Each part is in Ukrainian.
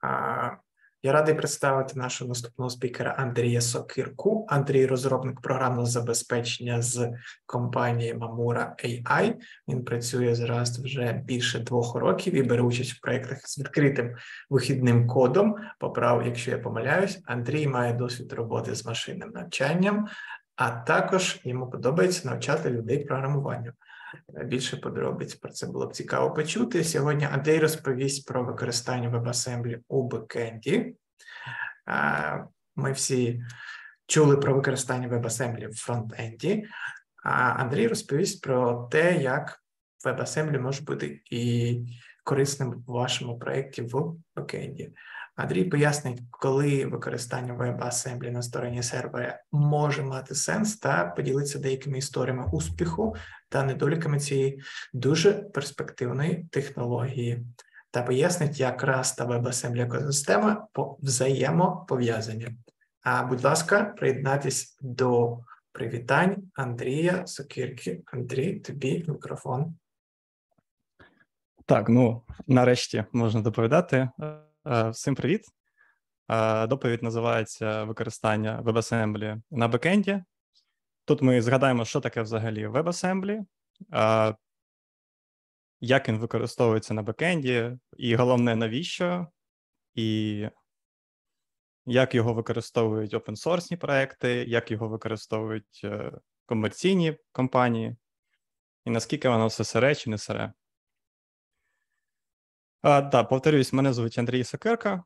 А, Я радий представити нашого наступного спікера Андрія Сокирку. Андрій – розробник програмного забезпечення з компанії Mamura AI. Він працює з Rust вже більше 2 років і бере участь в проєктах з відкритим вихідним кодом. Поправ, якщо я помиляюсь, Андрій має досвід роботи з машинним навчанням, а також йому подобається навчати людей програмуванню. Більше подробиць про це було б цікаво почути. Сьогодні Андрій розповість про використання WebAssembly у бекенді. Ми всі чули про використання WebAssembly в фронтенді, а Андрій розповість про те, як WebAssembly може бути і корисним у вашому проєкті в бекенді. Андрій пояснить, коли використання WebAssembly на стороні сервера може мати сенс, та поділиться деякими історіями успіху та недоліками цієї дуже перспективної технології. Та пояснить, як Rust та WebAssembly екосистема взаємопов'язані. Будь ласка, приєднайтесь до привітань Андрія Сокирки. Андрій, тобі мікрофон. Так, нарешті можна доповідати. Всім привіт. Доповідь називається «Використання WebAssembly на бекенді». Тут ми згадаємо, що таке взагалі WebAssembly, як він використовується на бекенді, і головне, навіщо, і як його використовують open-source проекти, як його використовують комерційні компанії, і наскільки воно все сире чи не сире. Повторюсь, мене звуть Андрій Сокирка.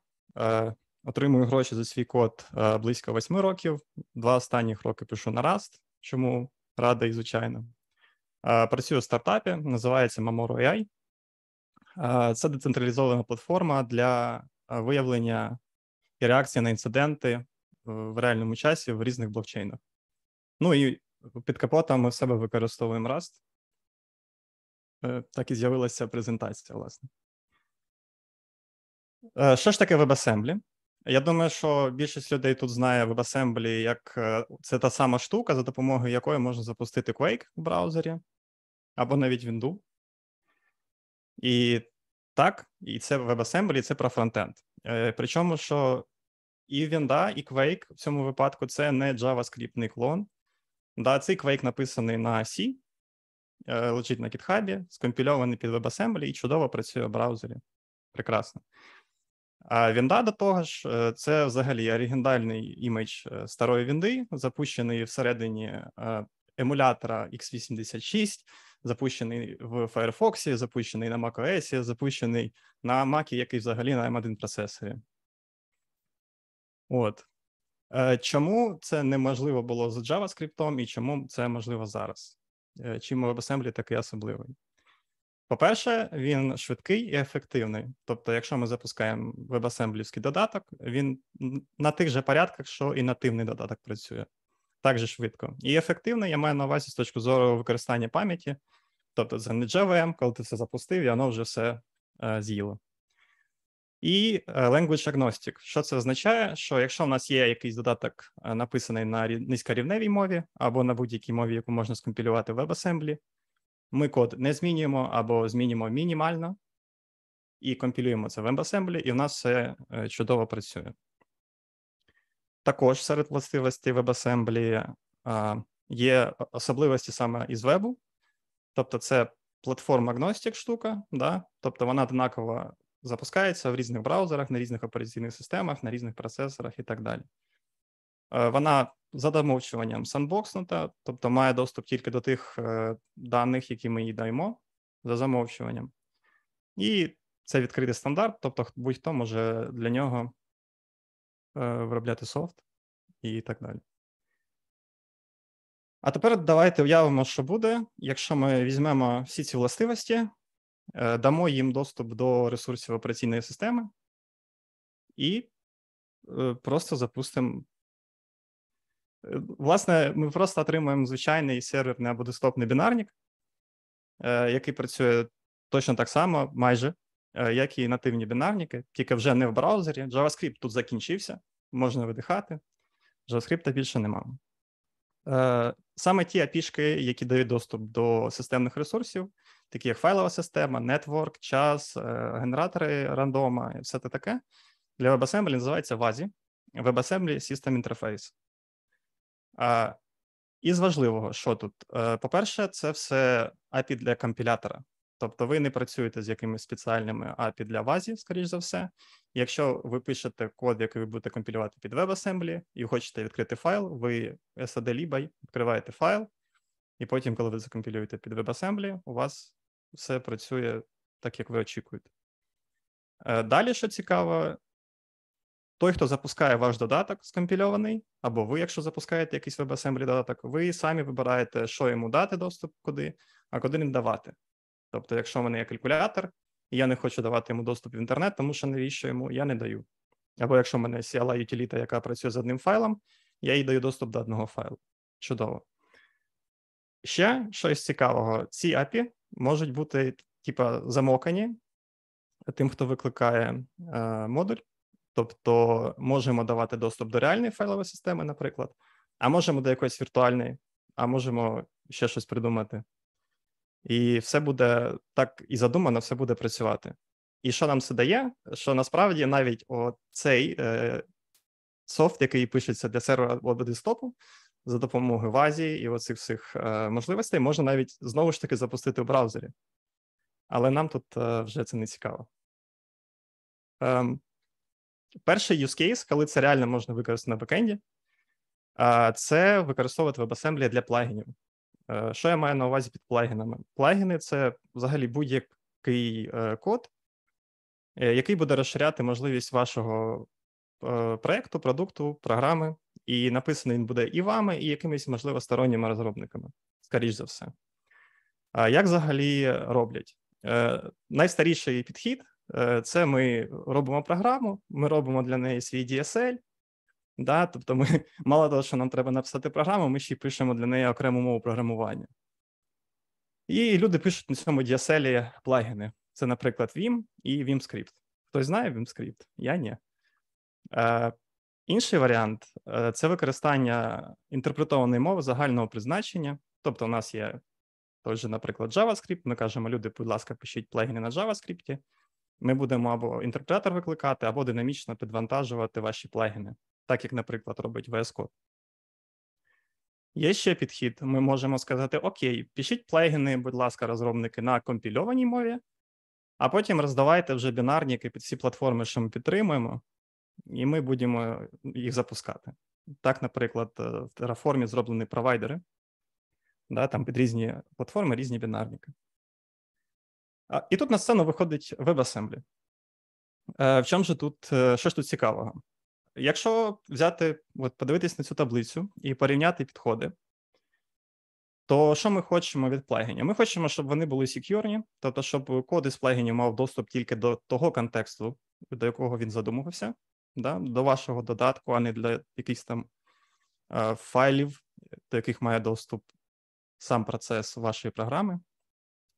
Отримую гроші за свій код близько 8 років. 2 останніх роки пишу на Rust, чому радий, звичайно. Працюю в стартапі, називається Mamura AI. Це децентралізована платформа для виявлення і реакції на інциденти в реальному часі в різних блокчейнах. І під капотом ми в себе використовуємо Rust. Так і з'явилася презентація, власне. Що ж таке WebAssembly? Я думаю, що більшість людей тут знає WebAssembly як це та сама штука, за допомогою якої можна запустити Quake в браузері, або навіть Windows. І так, і це WebAssembly, і це про фронтенд. Причому, що і Windows, і Quake в цьому випадку це не JavaScript клон. Цей Quake написаний на C, лежить на GitHub, скомпільований під WebAssembly і чудово працює в браузері. Прекрасно. А Вінда, до того ж, це взагалі оригінальний імідж старої Вінди, запущений всередині емулятора x86, запущений в Firefox, запущений на macOS, запущений на Mac, який взагалі на M1 процесорі. Чому це неможливо було з JavaScript і чому це можливо зараз? Чим WebAssembly такий особливий? По-перше, він швидкий і ефективний. Тобто, якщо ми запускаємо WebAssembly-ський додаток, він на тих же порядках, що і нативний додаток працює. Так же швидко. І ефективний, я маю на увазі з точки зору використання пам'яті. Тобто, це не JVM, коли ти це запустив, і воно вже все з'їло. І language agnostic. Що це означає? Що якщо в нас є якийсь додаток, написаний на низькорівневій мові, або на будь-якій мові, яку можна скомпілювати в WebAssembly, ми код не змінюємо або змінюємо мінімально і компілюємо це в WebAssembly, і в нас все чудово працює. Також серед властивостей WebAssembly є особливості саме із вебу, тобто це платформ-агностик штука, тобто вона однаково запускається в різних браузерах, на різних операційних системах, на різних процесорах і так далі. Вона за замовчуванням сандбокснута, тобто має доступ тільки до тих даних, які ми їй даємо, за замовчуванням. І це відкритий стандарт, тобто будь-хто може для нього виробляти софт і так далі. А тепер давайте уявимо, що буде, якщо ми візьмемо всі ці властивості, дамо їм доступ до ресурсів операційної системи і просто запустимо. Власне, ми просто отримуємо звичайний серверний або десктопний бінарник, який працює точно так само, майже, як і нативні бінарники, тільки вже не в браузері. JavaScript тут закінчився, можна видихати, JavaScript більше немає. Саме ті API-шки, які дають доступ до системних ресурсів, такі як файлова система, network, час, генератори рандома і все те таке, для WebAssembly називається WASI, WebAssembly System Interface. Із важливого, що тут? По-перше, це все API для компілятора. Тобто ви не працюєте з якимись спеціальними API для WASI, скоріш за все. Якщо ви пишете код, який ви будете компілювати під WebAssembly, і хочете відкрити файл, ви SAD-Libay відкриваєте файл, і потім, коли ви закомпілюєте під WebAssembly, у вас все працює так, як ви очікуєте. Далі, що цікаво, той, хто запускає ваш додаток скомпільований, або ви, якщо запускаєте якийсь WebAssembly додаток, ви самі вибираєте, що йому дати доступ куди, а куди не давати. Тобто, якщо в мене є калькулятор, і я не хочу давати йому доступ в інтернет, тому що навіщо йому, я не даю. Або якщо в мене CLI-утиліта, яка працює з одним файлом, я їй даю доступ до одного файлу. Чудово. Ще щось цікавого. Ці API можуть бути, замокані тим, хто викликає модуль. Тобто можемо давати доступ до реальної файлової системи, наприклад, а можемо до якоїсь віртуальної, а можемо ще щось придумати. І все буде так і задумано, все буде працювати. І що нам це дає? Що насправді навіть цей софт, який пишеться для сервера або десктопу, за допомогою WASI і оцих всіх можливостей, можна навіть знову ж таки запустити в браузері. Але нам тут вже це не цікаво. Перший use case, коли це реально можна використати на бекенді, це використовувати WebAssembly для плагінів. Що я маю на увазі під плагінами? Плагіни – це взагалі будь-який код, який буде розширяти можливість вашого проєкту, продукту, програми, і написаний він буде і вами, і якимись, можливо, сторонніми розробниками, скоріш за все. Як взагалі роблять? Найстаріший підхід – це ми робимо програму, ми робимо для неї свій DSL, да? Тобто ми, мало того, що нам треба написати програму, ми ще й пишемо для неї окрему мову програмування. І люди пишуть на цьому DSL плагіни. Це, наприклад, Vim і VimScript. Хтось знає VimScript? Я – ні. Інший варіант – це використання інтерпретованої мови загального призначення. Тобто у нас є той же, наприклад, JavaScript. Ми кажемо, люди, будь ласка, пишіть плагіни на JavaScript. Ми будемо або інтерпретатор викликати, або динамічно підвантажувати ваші плагіни, так як, наприклад, робить VS Code. Є ще підхід. Ми можемо сказати, окей, пишіть плагіни, будь ласка, розробники, на компільованій мові, а потім роздавайте вже бінарники під всі платформи, що ми підтримуємо, і ми будемо їх запускати. Так, наприклад, в Terraform зроблені провайдери, да, там під різні платформи, різні бінарники. І тут на сцену виходить WebAssembly. В чому ж тут, що ж тут цікавого? Якщо взяти, подивитись на цю таблицю і порівняти підходи, то що ми хочемо від плагінів? Ми хочемо, щоб вони були сек'юрні, тобто, щоб код із плагінів мав доступ тільки до того контексту, до якого він задумувався, да? До вашого додатку, а не для якихось там файлів, до яких має доступ сам процес вашої програми.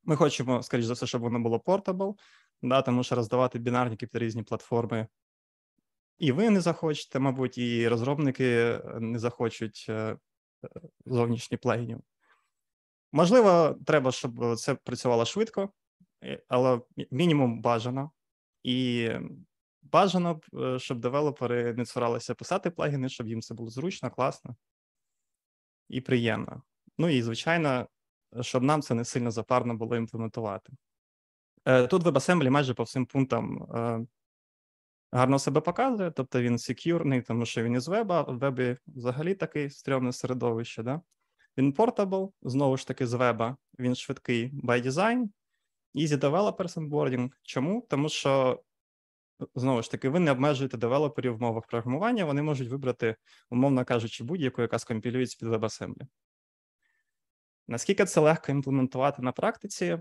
Ми хочемо, скоріш за все, щоб воно було portable, да? Тому що роздавати бінарники під різні платформи і ви не захочете, мабуть, і розробники не захочуть зовнішні плагінів. Можливо, треба, щоб це працювало швидко, але мінімум бажано. І бажано, щоб девелопери не цуралися писати плагіни, щоб їм це було зручно, класно і приємно. Ну і, звичайно, щоб нам це не сильно запарно було імплементувати. Тут WebAssembly майже по всім пунктам гарно себе показує, тобто він сек'юрний, тому що він із веба, в вебі взагалі таке стрьомне середовище, да? Він portable, знову ж таки з веба, він швидкий by design, easy developers onboarding. Чому? Тому що, знову ж таки, ви не обмежуєте девелоперів в мовах програмування, вони можуть вибрати, умовно кажучи, будь-яку, яка скомпілюється під WebAssembly. Наскільки це легко імплементувати на практиці?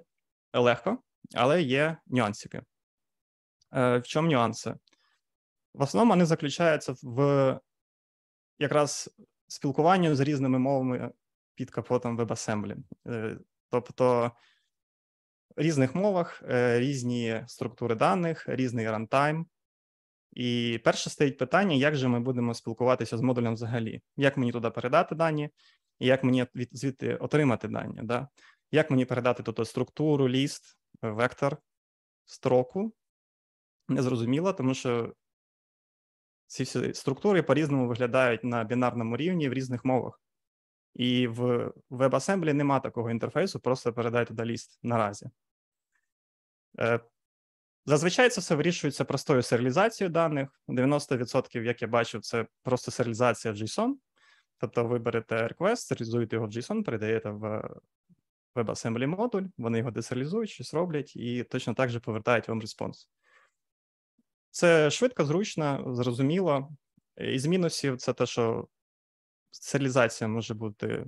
Легко, але є нюансики. В чому нюанси? В основному вони заключаються в якраз спілкуванні з різними мовами під капотом WebAssembly. Тобто в різних мовах різні структури даних, різний рантайм. І перше стоїть питання, як же ми будемо спілкуватися з модулем взагалі. Як мені туди передати дані, і як мені звідти отримати дані. Да? Як мені передати тут структуру, ліст, вектор, строку. Незрозуміло, тому що ці всі структури по-різному виглядають на бінарному рівні в різних мовах. І в WebAssembly нема такого інтерфейсу, просто передай туди ліст наразі. Зазвичай це все вирішується простою серіалізацією даних. 90%, як я бачив, це просто серіалізація в JSON. Тобто ви берете request, серіалізуєте його в JSON, передаєте в WebAssembly модуль, вони його десеріалізують, щось роблять і точно так же повертають вам респонс. Це швидко, зручно, зрозуміло. Із мінусів це те, що серіалізація може бути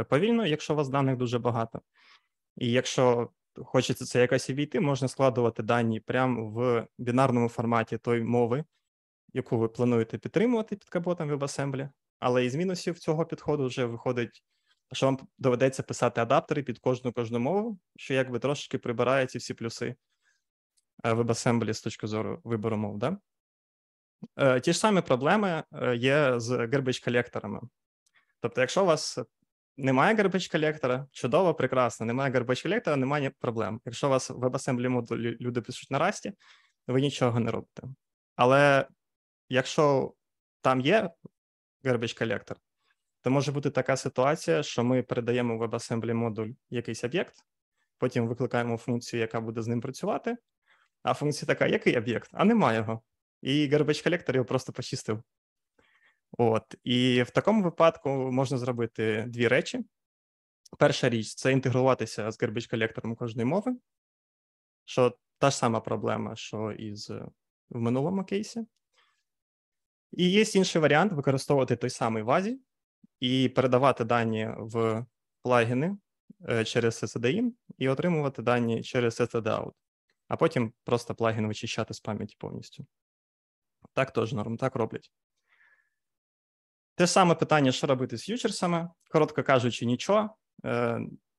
повільною, якщо у вас даних дуже багато. І якщо хочеться це якось обійти, можна складувати дані прямо в бінарному форматі тої мови, яку ви плануєте підтримувати під капотом WebAssembly. Але із мінусів цього підходу вже виходить, що вам доведеться писати адаптери під кожну мову, що якби трошки прибирає ці всі плюси WebAssembly з точки зору вибору мов. Да? Ті ж самі проблеми є з garbage-колекторами. Тобто, якщо у вас немає garbage-колектора, чудово, прекрасно, немає garbage-колектора, немає проблем. Якщо у вас в WebAssembly модулі люди пишуть на Rust, ви нічого не робите. Але якщо там є garbage-колектор, то може бути така ситуація, що ми передаємо в WebAssembly модуль якийсь об'єкт, потім викликаємо функцію, яка буде з ним працювати, а функція така, який об'єкт? А немає його. І garbage-колектор його просто почистив. От. І в такому випадку можна зробити дві речі. Перша річ – це інтегруватися з garbage-колектором кожної мови, що та ж сама проблема, що і в минулому кейсі. І є інший варіант – використовувати той самий WASI і передавати дані в плагіни через SSD-in і отримувати дані через SSD-out, а потім просто плагін вичищати з пам'яті повністю. Так теж норм, так роблять. Те ж саме питання, що робити з ф'ючерсами. Коротко кажучи, нічого.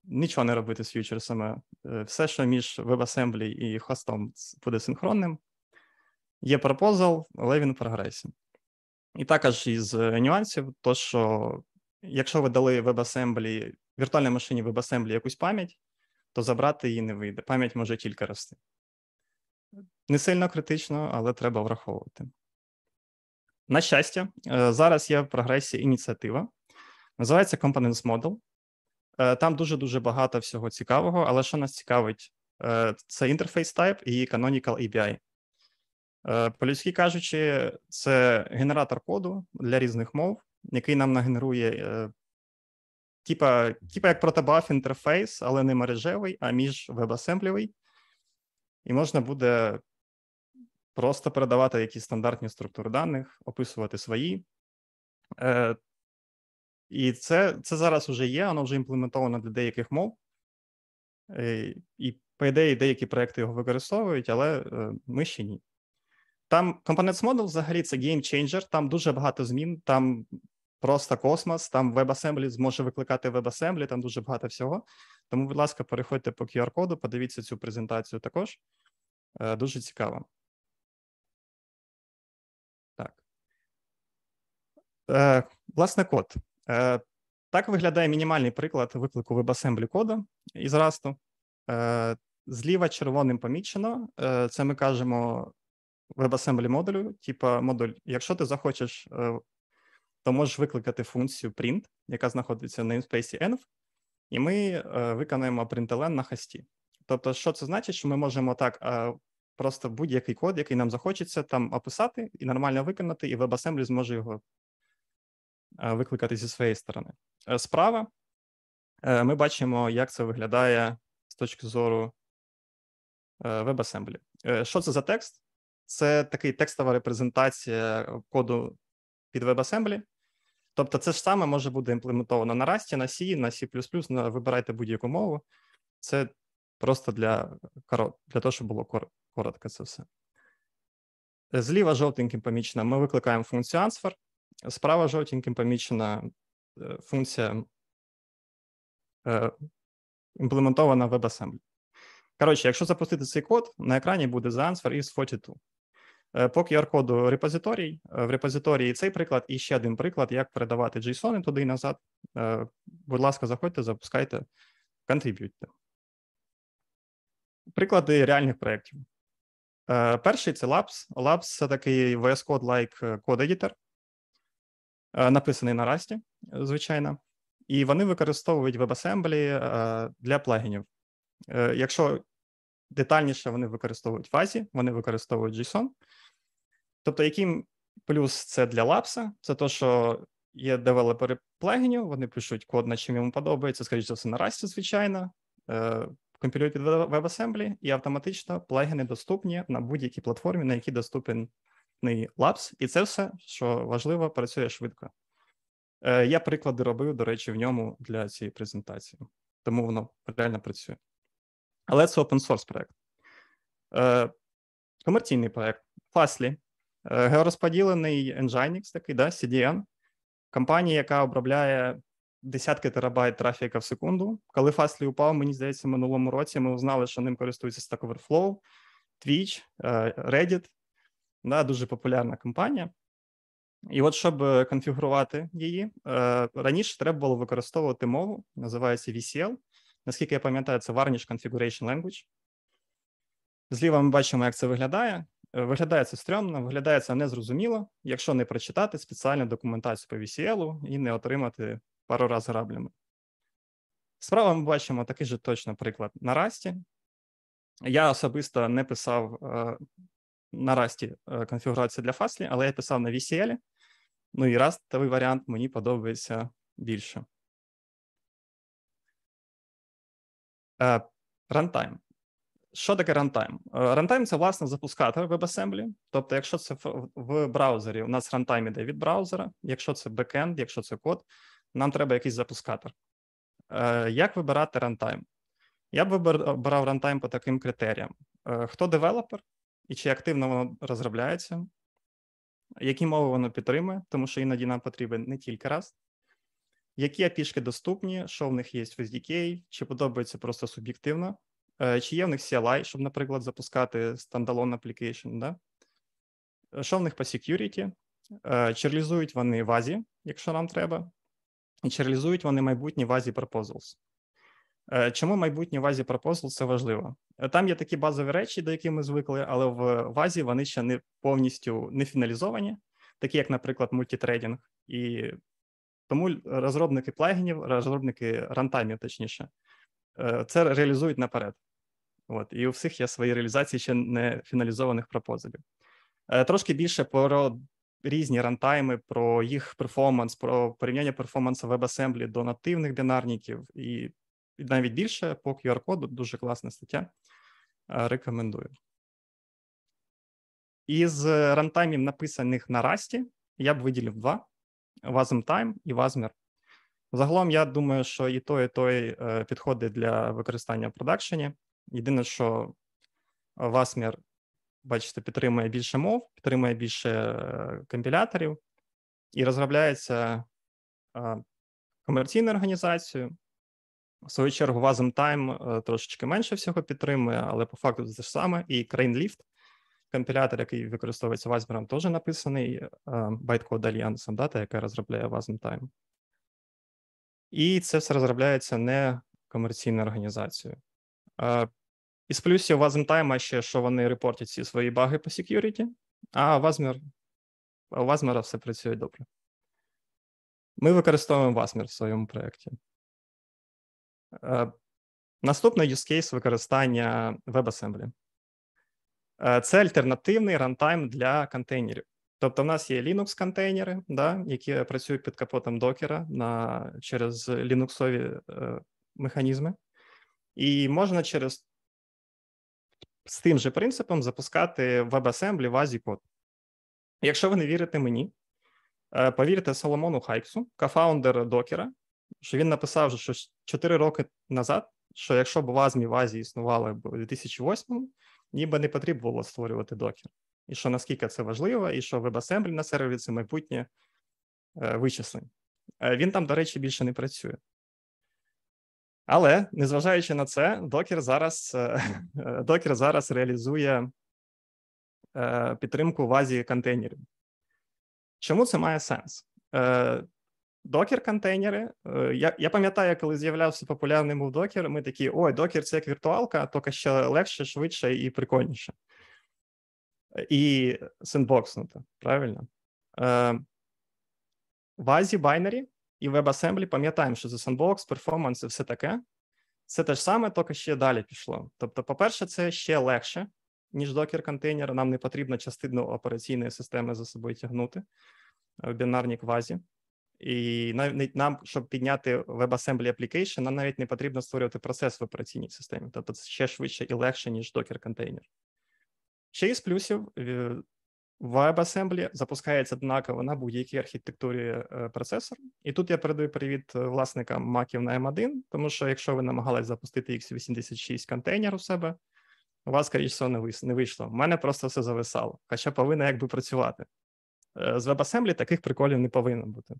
Нічого не робити з ф'ючерсами. Все, що між WebAssembly і хостом, буде синхронним. Є пропозал, але він в прогресі. І також із нюансів, то що якщо ви дали WebAssembly, віртуальній машині WebAssembly якусь пам'ять, то забрати її не вийде. Пам'ять може тільки рости. Не сильно критично, але треба враховувати. На щастя, зараз є в прогресі ініціатива. Називається Components Model. Там дуже-дуже багато всього цікавого, але що нас цікавить? Це Interface Type і Canonical API. По-людськи кажучи, це генератор коду для різних мов, який нам нагенерує типа як протобаф інтерфейс, але не мережевий, а між WebAssembly. І можна буде просто передавати якісь стандартні структури даних, описувати свої. І це зараз вже є, воно вже імплементовано для деяких мов. І, по ідеї, деякі проекти його використовують, але ми ще ні. Там Components Model взагалі це game changer, там дуже багато змін, там просто космос, там WebAssembly зможе викликати WebAssembly, там дуже багато всього. Тому, будь ласка, переходьте по QR-коду, подивіться цю презентацію також. Дуже цікаво. Так. Власне, код. Так виглядає мінімальний приклад виклику WebAssembly коду із Rust. Зліва червоним помічено. Це ми кажемо WebAssembly модулю, типа модуль, якщо ти захочеш, то можеш викликати функцію print, яка знаходиться в namespace env, і ми виконаємо println на хості. Тобто, що це значить? Що ми можемо так просто будь-який код, який нам захочеться, там описати і нормально виконати, і WebAssembly зможе його викликати зі своєї сторони. Справа ми бачимо, як це виглядає з точки зору WebAssembly. Що це за текст? Це така текстова репрезентація коду під WebAssembly. Тобто це ж саме може бути імплементовано на Rust, на C, на C++, вибирайте будь-яку мову. Це просто для того, щоб було коротко це все. Зліва жовтеньким помічено ми викликаємо функцію answer, справа жовтеньким помічена функція імплементована в WebAssembly. Коротше, якщо запустити цей код, на екрані буде the answer is 42. По QR-коду репозиторій. В репозиторії цей приклад і ще один приклад, як передавати JSON туди і назад. Будь ласка, заходьте, запускайте, контриб'ютьте. Приклади реальних проєктів. Перший – це Labs. Labs – це такий VS Code-like код-едітор, написаний на Rust, звичайно. І вони використовують WebAssembly для плагінів. Якщо детальніше, вони використовують Fuzzy, вони використовують JSON. Тобто, яким плюс це для Labs? Це те, що є девелопери плагінів, вони пишуть код, на чим йому подобається, скоріш за все, на Rust, звичайно, компілюють під WebAssembly, і автоматично плагіни доступні на будь-якій платформі, на якій доступний Labs. І це все, що важливо, працює швидко. Я приклади робив, до речі, в ньому для цієї презентації. Тому воно реально працює. Але це open-source проєкт. Комерційний проєкт. Fastly. Георозподілений Nginx такий, да, CDN. Компанія, яка обробляє десятки терабайт трафіка в секунду. Коли Fastly упав, мені здається, в минулому році ми узнали, що ним користується Stack Overflow, Twitch, Reddit. Да, дуже популярна компанія. І от, щоб конфігурувати її, раніше треба було використовувати мову, називається VCL. Наскільки я пам'ятаю, це Varnish Configuration Language. Зліва ми бачимо, як це виглядає. Виглядає це стрьомно, виглядає це незрозуміло, якщо не прочитати спеціальну документацію по VCL і не отримати пару раз граблями. Справа ми бачимо такий же точно приклад на Rust. Я особисто не писав на Rust конфігурацію для Fastly, але я писав на VCL. Ну і Rust-овий варіант мені подобається більше. Runtime. Що таке runtime? Runtime – це, власне, запускатор WebAssembly. Тобто, якщо це в браузері, у нас runtime іде від браузера. Якщо це бекенд, якщо це код, нам треба якийсь запускатор. Як вибирати runtime? Я б вибирав runtime по таким критеріям. Хто девелопер і чи активно воно розробляється? Які мови воно підтримує, тому що іноді нам потрібен не тільки Rust. Які API-шки доступні, що в них є в SDK, чи подобається просто суб'єктивно. Чи є в них CLI, щоб, наприклад, запускати standalone application, да? Що в них по security? Чи реалізують вони WASI, якщо нам треба? І чи реалізують вони майбутні WASI proposals? Чому майбутні WASI proposals – це важливо? Там є такі базові речі, до яких ми звикли, але в WASI вони ще не повністю не фіналізовані, такі як, наприклад, мультитрейдинг. І тому розробники плагінів, розробники рантаймів, точніше, це реалізують наперед. От, і у всіх є свої реалізації ще не фіналізованих пропозалів. Трошки більше про різні рантайми, про їх перформанс, про порівняння перформансу WebAssembly до нативних бінарників і навіть більше по QR-коду. Дуже класна стаття. Рекомендую. Із рантаймів, написаних на Rust, я б виділив два. WasmTime і Wasmer. Загалом, я думаю, що і той підходить для використання в продакшені. Єдине, що Wasmer, бачите, підтримує більше мов, підтримує більше компіляторів і розробляється комерційною організацією. В свою чергу, WasmTime трошечки менше всього підтримує, але по факту це ж саме. І CraneLift, компілятор, який використовується Wasmer, теж написаний Bytecode Alliance, дата, яка розробляє WasmTime. І це все розробляється не комерційною організацією. Із плюсів WasmTime ще, що вони репортять всі свої баги по security, а у Wasmer все працює добре. Ми використовуємо Wasmer в своєму проєкті. Наступний use case використання WebAssembly. Це альтернативний рантайм для контейнерів. Тобто в нас є Linux-контейнери, да, які працюють під капотом докера через лінуксові механізми. І можна з тим же принципом запускати WebAssembly WASI код. Якщо ви не вірите мені, повірте Соломону Хайксу, кофаундер докера, що він написав, що 4 роки назад, що якщо б WASI існували б у 2008-му, ніби не потрібно було створювати докер. І що наскільки це важливо, і що WebAssembly на сервері – це майбутнє вичислень. Він там, до речі, більше не працює. Але, незважаючи на це, докер зараз реалізує підтримку WASI контейнерів. Чому це має сенс? Докер-контейнери, я пам'ятаю, коли з'являвся популярний був докер, ми такі, ой, докер – це як віртуалка, тільки ще легше, швидше і прикольніше. і сендбокснути, правильно? В Азі, Binary і WebAssembly пам'ятаємо, що за Sandbox, Performance і все таке. Це те ж саме, тільки ще далі пішло. Тобто, по-перше, це ще легше, ніж докер-контейнер. Нам не потрібно частину операційної системи за собою тягнути в бінарній квазі. І навіть нам, щоб підняти WebAssembly Application, нам навіть не потрібно створювати процес в операційній системі. Тобто це ще швидше і легше, ніж докер-контейнер. Ще із плюсів, WebAssembly запускається однаково на будь-якій архітектурі процесор. І тут я передаю привіт власникам маків на M1, тому що якщо ви намагались запустити x86 контейнер у себе, у вас, скоріше всього, не вийшло. У мене просто все зависало, хоча повинно якби працювати. З WebAssembly таких приколів не повинно бути.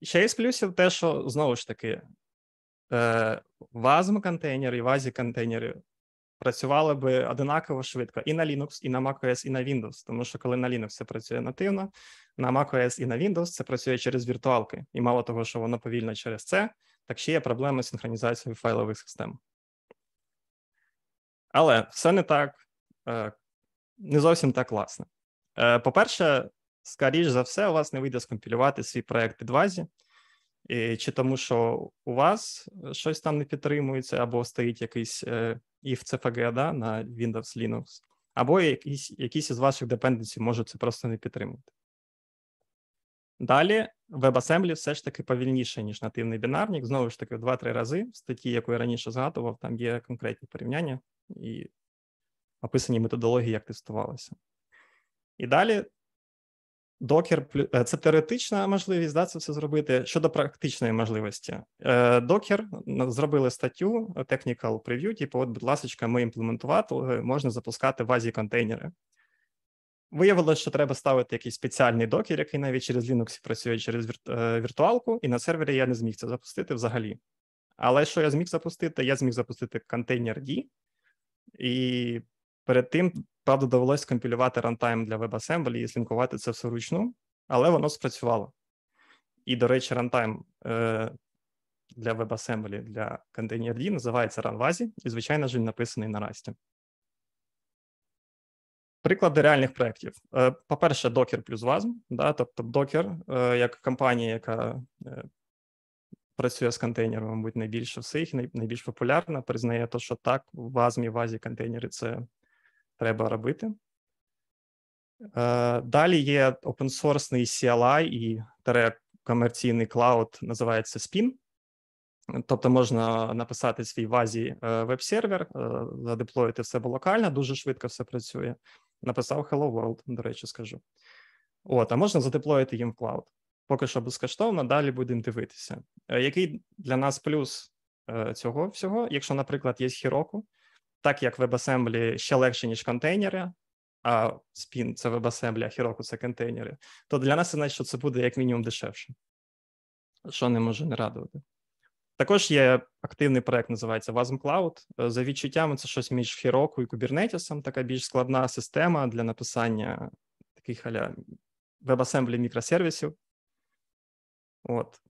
Ще із плюсів те, що, знову ж таки, WASM контейнери і WASI контейнери працювали би одинаково швидко і на Linux, і на macOS, і на Windows, тому що коли на Linux це працює нативно, на macOS і на Windows це працює через віртуалки. І мало того, що воно повільно через це, так ще є проблеми з синхронізацією файлових систем. Але все не так, не зовсім так класно. По-перше, скоріш за все, у вас не вийде скомпілювати свій проєкт під WASI, чи тому, що у вас щось там не підтримується, або стоїть якийсь if-CFG, да, на Windows, Linux, або якісь із ваших депенденсів можуть це просто не підтримувати. Далі, WebAssembly все ж таки повільніше, ніж нативний бінарник. Знову ж таки, в 2-3 рази. В статті, яку я раніше згадував, там є конкретні порівняння і описані методології, як тестувалося. І далі, Docker, це теоретична можливість, да, це все зробити. Щодо практичної можливості. Docker зробили статтю, technical preview, типу, от, будь ласка, ми імплементували, можна запускати WASI контейнери. Виявилося, що треба ставити якийсь спеціальний докер, який навіть через Linux працює через віртуалку, і на сервері я не зміг це запустити взагалі. Але що я зміг запустити? Я зміг запустити контейнер D, і перед тим, правда, довелося компілювати рантайм для WebAssembly і слінкувати це все вручну, але воно спрацювало. І, до речі, рантайм для WebAssembly для контейнер D називається RunWASI, і, звичайно ж, він написаний на Rust. Приклади реальних проєктів. По-перше, Docker плюс WASM, да, тобто Docker, як компанія, яка працює з контейнерами, мабуть, найбільше всіх, найбільш популярна, признає те, що так, WASM і WASI контейнери це треба робити. Далі є open-source CLI і комерційний клауд, називається Spin. Тобто можна написати свій WASI веб-сервер, задеплоїти в себе локально, дуже швидко все працює. Написав Hello World, до речі, скажу. От, а можна задеплоїти їм в клауд. Поки що безкоштовно, далі будемо дивитися. Який для нас плюс цього всього? Якщо, наприклад, є Heroku, так як WebAssembly ще легше, ніж контейнери, а Spin – це WebAssembly, а Heroku – це контейнери, то для нас це значить, що це буде як мінімум дешевше, що не може не радувати. Також є активний проект, називається WASM Cloud. За відчуттями це щось між Heroku і Kubernetes, така більш складна система для написання таких WebAssembly мікросервісів. От.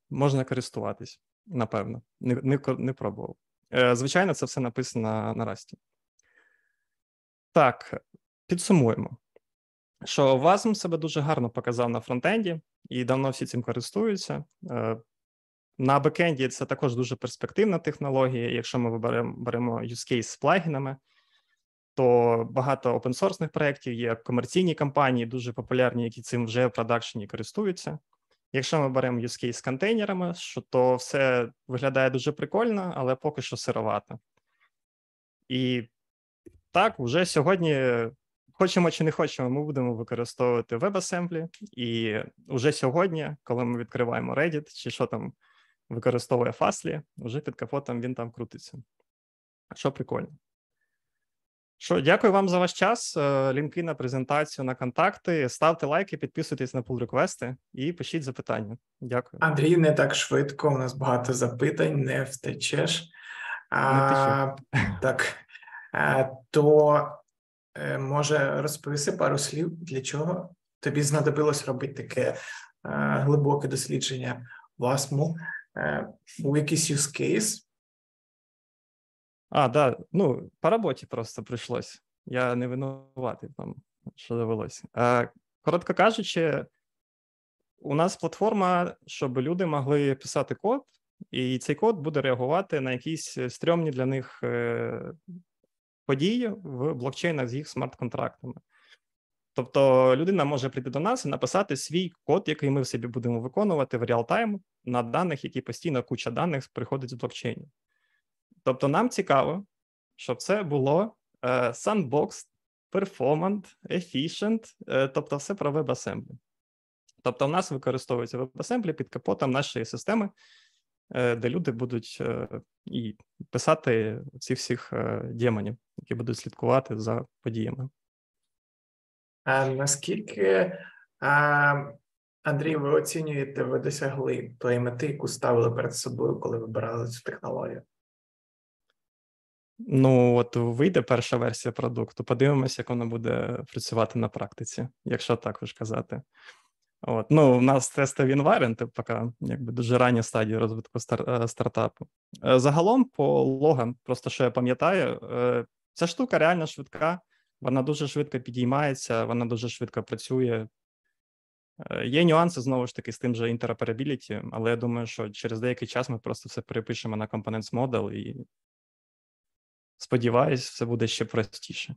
Можна користуватись, напевно. Не пробував. Звичайно, це все написано на Rust. Так, підсумуємо. Що WASM себе дуже гарно показав на фронтенді, і давно всі цим користуються. На бекенді це також дуже перспективна технологія. Якщо ми беремо use case з плагінами, то багато опенсорсних проєктів є, комерційні компанії, дуже популярні, які цим вже в продакшені користуються. Якщо ми беремо use case з контейнерами, то все виглядає дуже прикольно, але поки що сировато. І так, вже сьогодні, хочемо чи не хочемо, ми будемо використовувати WebAssembly. І вже сьогодні, коли ми відкриваємо Reddit, чи що там використовує Fastly, вже під капотом він там крутиться. Що прикольно. Що, дякую вам за ваш час. Лінки на презентацію, на контакти. Ставте лайки, підписуйтесь на pull-реквести і пишіть запитання. Дякую. Андрій, не так швидко, у нас багато запитань, не втечеш. Не втечу. Так, то може розповіси пару слів, для чого тобі знадобилось робити таке глибоке дослідження WASM? Був якийсь use case? Да. Ну, по роботі просто прийшлось. Я не винуватий там, що довелося. Коротко кажучи, у нас платформа, щоб люди могли писати код, і цей код буде реагувати на якісь стрьомні для них події в блокчейнах з їх смарт-контрактами. Тобто людина може прийти до нас і написати свій код, який ми в собі будемо виконувати в реал-тайм на даних, які постійно куча даних приходить з блокчейнів. Тобто нам цікаво, щоб це було sandbox, performant, efficient, тобто все про WebAssembly. Тобто в нас використовується WebAssembly під капотом нашої системи, де люди будуть і писати цих всіх демонів, які будуть слідкувати за подіями. Наскільки, Андрій, ви оцінюєте, ви досягли тої мети, яку ставили перед собою, коли вибирали цю технологію? Ну, от вийде перша версія продукту, подивимося, як воно буде працювати на практиці, якщо так уж казати. От. Ну, у нас тестовий environment, поки якби дуже ранні стадії розвитку стартапу. Загалом по логам, просто що я пам'ятаю, ця штука реально швидка, вона дуже швидко підіймається, вона дуже швидко працює. Є нюанси, знову ж таки, з тим же interoperability, але я думаю, що через деякий час ми просто все перепишемо на Components Model і, сподіваюсь, все буде ще простіше.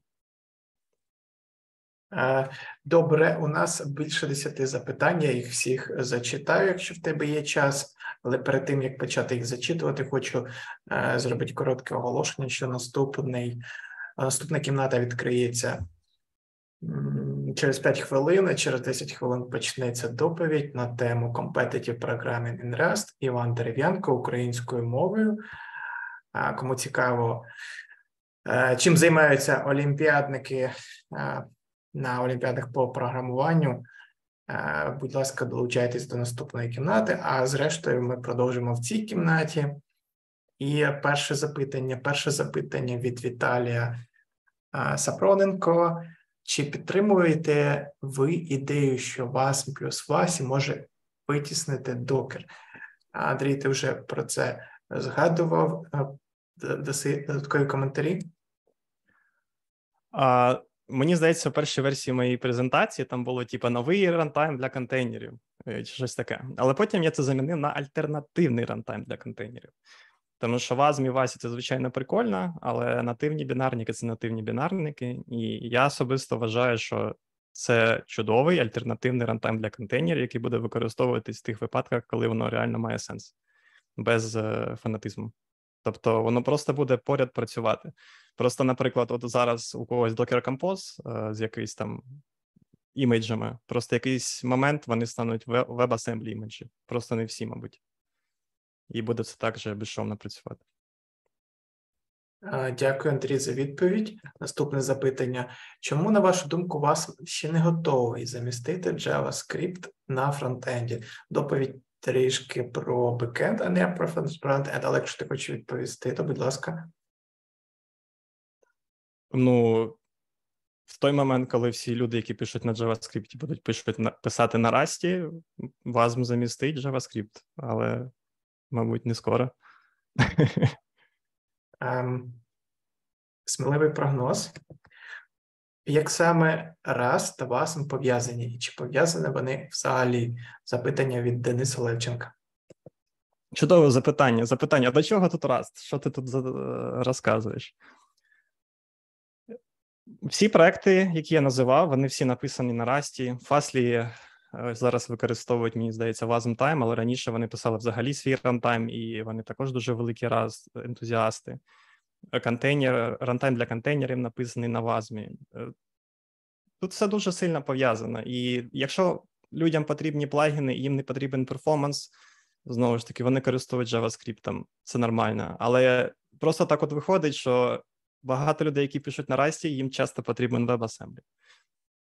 Добре, у нас більше 10 запитань, я їх всіх зачитаю, якщо в тебе є час, але перед тим, як почати їх зачитувати, хочу зробити коротке оголошення, що наступна кімната відкриється через 5 хвилин, через 10 хвилин почнеться доповідь на тему Competitive Programming in Rust. Іван Дерев'янко українською мовою. Кому цікаво, чим займаються олімпіадники на олімпіадах по програмуванню, будь ласка, долучайтесь до наступної кімнати, а зрештою ми продовжимо в цій кімнаті. І перше запитання від Віталія Сапроненко. Чи підтримуєте ви ідею, що WASM плюс WASI може витіснити докер? Андрій, ти вже про це згадував. Даси додаткові коментарі? Мені здається, в першій версії моєї презентації там було типу новий рантайм для контейнерів, чи щось таке. Але потім я це замінив на альтернативний рантайм для контейнерів. Тому що WASM і WASI – це, звичайно, прикольно, але нативні бінарники – це нативні бінарники. І я особисто вважаю, що це чудовий альтернативний рантайм для контейнерів, який буде використовуватись в тих випадках, коли воно реально має сенс, без фанатизму. Тобто воно просто буде поряд працювати. Просто, наприклад, от зараз у когось Docker Compose з якимись там імейджами, просто якийсь момент вони стануть WebAssembly імеджі. Просто не всі, мабуть. І буде це так же безшовно працювати. Дякую, Андрій, за відповідь. Наступне запитання. Чому, на вашу думку, вас ще не готовий замістити JavaScript на фронтенді? Доповідь трішки про бекенд, а не про фронтенд, але якщо ти хочеш відповісти, то, будь ласка. Ну, в той момент, коли всі люди, які пишуть на JavaScript, будуть писати на Rust, WASM замістить JavaScript, але, мабуть, не скоро. Сміливий прогноз. Як саме Rust та WASM пов'язані? І чи пов'язані вони взагалі? Запитання від Дениса Левченка. Чудове запитання. А до чого тут Rust? Що ти тут розказуєш? Всі проекти, які я називав, вони всі написані на Rust. Fastly зараз використовують, мені здається, WASM Time, але раніше вони писали взагалі свій рантайм, і вони також дуже великі ентузіасти. Рантайм для контейнерів написаний на WASM. Тут все дуже сильно пов'язано. І якщо людям потрібні плагіни, і їм не потрібен перформанс, знову ж таки, вони користують JavaScript, це нормально. Але просто так от виходить, що багато людей, які пишуть на Rust, їм часто потрібен WebAssembly.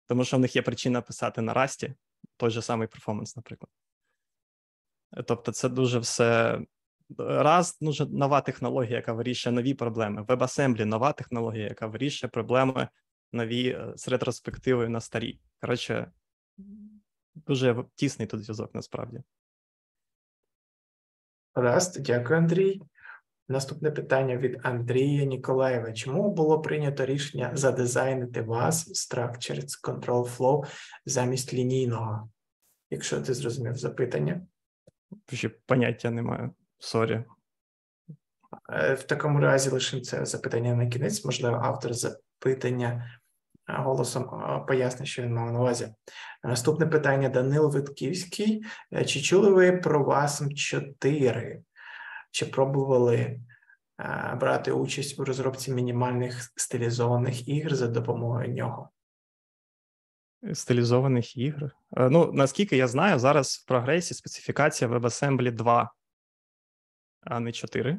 Тому що в них є причина писати на Rust, той же самий перформанс, наприклад. Тобто це дуже все... Rust – дуже нова технологія, яка вирішує нові проблеми. WebAssembly – нова технологія, яка вирішує проблеми нові з ретроспективою на старі. Коротше, дуже тісний тут зв'язок, насправді. Rust, дякую, Андрій. Наступне питання від Андрія Ніколаєва. Чому було прийнято рішення задизайнити VAS Structured Control Flow замість лінійного? Якщо ти зрозумів запитання. Ще поняття немає. Сорі. В такому разі лишимо це запитання на кінець. Можливо, автор запитання голосом пояснить, що він мав на увазі. Наступне питання Данил Витківський. Чи чули ви про VASM 4? Чи пробували брати участь у розробці мінімальних стилізованих ігр за допомогою нього? Стилізованих ігр? Ну, наскільки я знаю, зараз в прогресі специфікація WebAssembly 2, а не 4.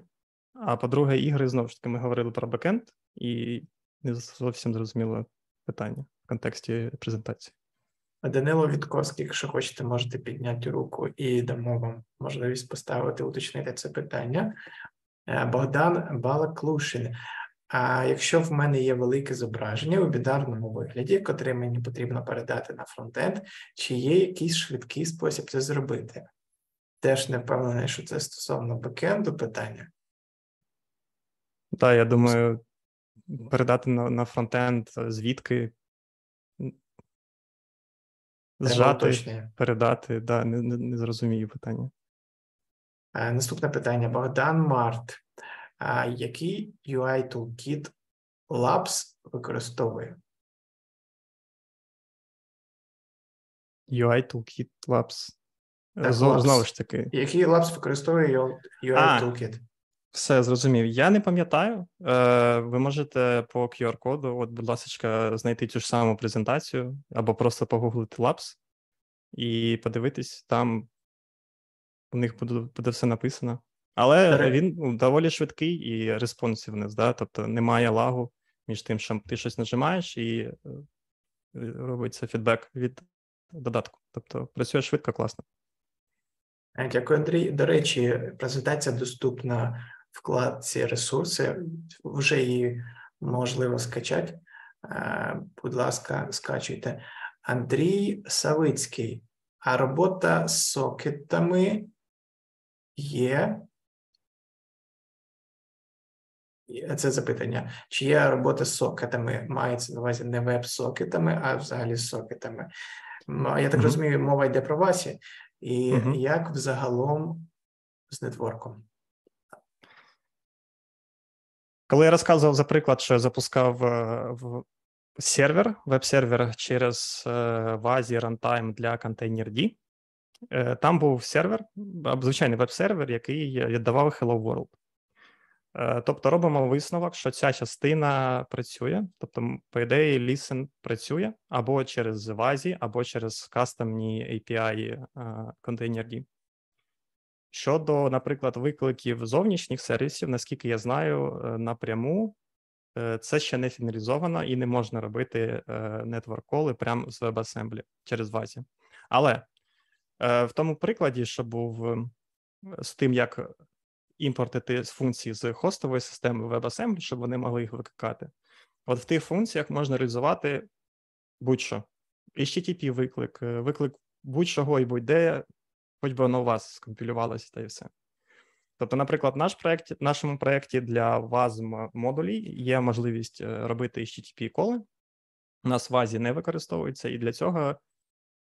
А по-друге, ігри, знову ж таки, ми говорили про бекенд, і не зовсім зрозуміло питання в контексті презентації. Данило Вітковський, якщо хочете, можете підняти руку і дамо вам можливість поставити, уточнити це питання. Богдан Балаклушин. А якщо в мене є велике зображення у бінарному вигляді, котре мені потрібно передати на фронтенд, чи є якийсь швидкий спосіб це зробити? Теж не впевнений, що це стосовно бекенду питання. Так, я думаю, передати на фронтенд звідки, зжати, передати, да, не зрозумію питання. Наступне питання. Богдан Март. Який UI Toolkit Labs використовує? UI Toolkit Labs. Так, Знову ж таки. Який Labs використовує UI Toolkit? Все, зрозумів. Я не пам'ятаю. Ви можете по QR-коду, от, будь ласка, знайти цю ж саму презентацію, або просто погуглити Labs і подивитись, там у них буде все написано. Але він доволі швидкий і респонсивний, да? Тобто немає лагу між тим, що ти щось нажимаєш і робиться фідбек від додатку. Тобто працює швидко, класно. Дякую, Андрій. До речі, презентація доступна в вкладці «Ресурси». Вже її можливо скачати. Будь ласка, скачуйте. Андрій Савицький. А робота з сокетами є... Це запитання. Чи є робота з сокетами? Мається на увазі не веб-сокетами, а взагалі з сокетами. Я так розумію, мова йде про VASI. І як взагалом з нетворком? Коли я розказував за приклад, що я запускав сервер, веб-сервер через VASI Runtime для Containerd, там був сервер, звичайний веб-сервер, який віддавав Hello World. Тобто робимо висновок, що ця частина працює, тобто, по ідеї, Listen працює або через VASI, або через кастомні API Containerd. Щодо, наприклад, викликів зовнішніх сервісів, наскільки я знаю, напряму це ще не фіналізовано і не можна робити network-коли прямо з WebAssembly через VASI. Але в тому прикладі, що був з тим, як імпортити функції з хостової системи WebAssembly, щоб вони могли їх викликати, от в тих функціях можна реалізувати будь-що. HTTP-виклик, виклик будь-чого і будь-де, хоч би воно у вас скомпілювалося, та і все. Тобто, наприклад, в нашому проєкті для WASM-модулі є можливість робити HTTP-коли. У нас WASI не використовується, і для цього